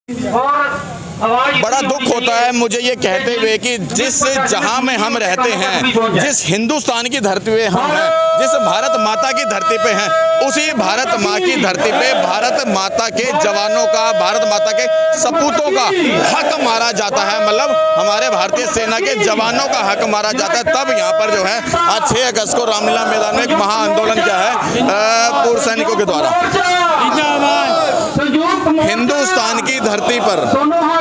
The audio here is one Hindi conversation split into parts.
बड़ा दुख होता है मुझे ये कहते हुए कि जिस जहां में हम रहते हैं, जिस हिंदुस्तान की धरती पे हम हैं, जिस भारत माता की धरती पे हैं, उसी भारत माँ की धरती पे भारत माता के जवानों का, भारत माता के सपूतों का हक मारा जाता है। मतलब हमारे भारतीय सेना के जवानों का हक मारा जाता है। तब यहाँ पर जो है आज 6 अगस्त को रामलीला मैदान में एक महाआंदोलन किया है पूर्व सैनिकों के द्वारा। हिंदुस्तान की धरती पर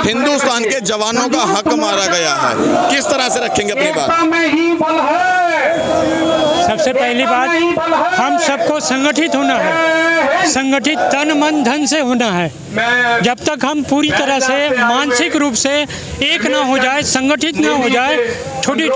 हिंदुस्तान के जवानों का हक मारा गया है, किस तरह से रखेंगे अपनी बात? सबसे पहली बात, हम सबको संगठित होना है, संगठित तन मन धन से होना है। जब तक हम पूरी तरह से मानसिक रूप से एक ना हो जाए, संगठित ना हो जाए, छोटी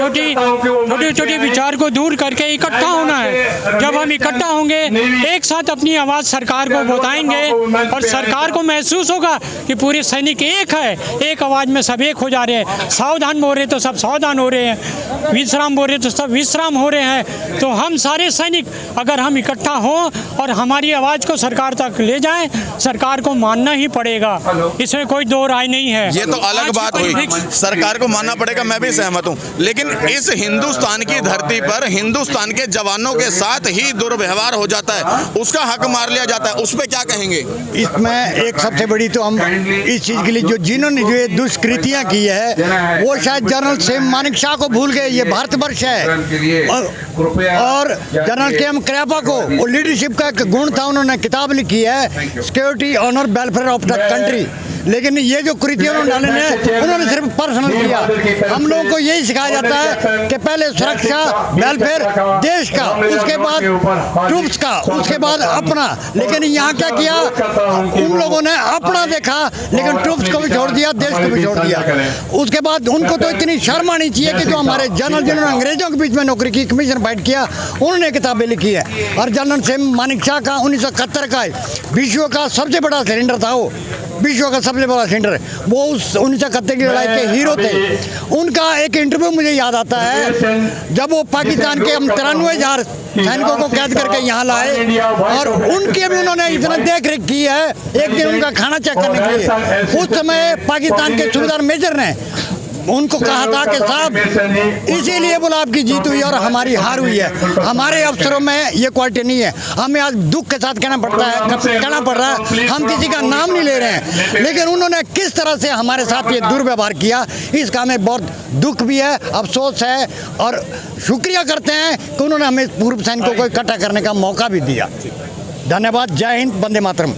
छोटी विचार को दूर करके इकट्ठा होना है। जब हम इकट्ठा होंगे, एक साथ अपनी आवाज़ सरकार को बताएंगे और सरकार को महसूस होगा कि पूरे सैनिक एक है, एक आवाज़ में सब एक हो जा रहे हैं। सावधान बोल रहे तो सब सावधान हो रहे हैं, विश्राम बोल रहे तो सब विश्राम हो रहे हैं। तो हम सारे सैनिक अगर हम इकट्ठा हों और हमारी आवाज़ को सरकार तक ले जाएं, सरकार को मानना ही पड़ेगा, इसमें कोई दो राय नहीं है। ये तो अलग बात हुई, सरकार को मानना पड़ेगा, मैं भी सहमत हूँ। लेकिन इस हिंदुस्तान की धरती पर हिंदुस्तान के जवानों के साथ ही दुर्व्यवहार हो जाता है, उसका हक मार लिया जाता है, उस पर क्या कहेंगे? इसमें एक सबसे बड़ी तो हम इस चीज़ के लिए जिन्होंने जो दुष्कृतियाँ की है वो शायद जनरल सेम मानिक शाह को भूल गए। ये भारतवर्ष है और जनरल के एम क्रेपा को वो लीडरशिप का एक गुण था, उन्होंने किताब लिखी है security honour welfare of the country. लेकिन ये जो कृतियाँ उन्होंने डाले उन्होंने सिर्फ पर्सनल किया। हम लोगों को यही सिखाया जाता है कि पहले सुरक्षा वेलफेयर देश का, उसके बाद ट्रूप्स का, उसके बाद अपना। लेकिन यहाँ क्या किया, उन लोगों ने अपना देखा लेकिन ट्रूप्स को भी छोड़ दिया, देश को भी छोड़ दिया। उसके बाद उनको तो इतनी शर्म आनी चाहिए कि जो हमारे जनरल जिन्होंने अंग्रेजों के बीच में नौकरी की, कमीशन फाइट किया, उन्होंने किताबें लिखी है। और जनरल सेम मानिक शाह का 1971 का विश्व का सबसे बड़ा सिलेंडर था, वो विश्व का सबसे बड़ा सिलेंडर, वो उस 1971 की लड़ाई के हीरो थे। उनका एक इंटरव्यू मुझे याद आता है, जब वो पाकिस्तान के 93,000 सैनिकों को कैद करके यहाँ लाए और उनके भी उन्होंने इतना देख रेख की है, एक दिन उनका खाना चेक करने के लिए। उस समय पाकिस्तान के सूबेदार मेजर ने उनको कहा था कि साहब इसीलिए बोला आपकी जीत हुई और हमारी हार हुई है। हमारे अफसरों में ये क्वालिटी नहीं है। हमें आज दुख के साथ कहना पड़ रहा है, हम किसी का नाम नहीं ले रहे हैं, लेकिन उन्होंने किस तरह से हमारे साथ ये दुर्व्यवहार किया, इसका हमें बहुत दुख भी है, अफसोस है और शुक्रिया करते हैं कि उन्होंने हमें पूर्व सैनिकों को इकट्ठा करने का मौका भी दिया। धन्यवाद। जय हिंद, वंदे मातरम।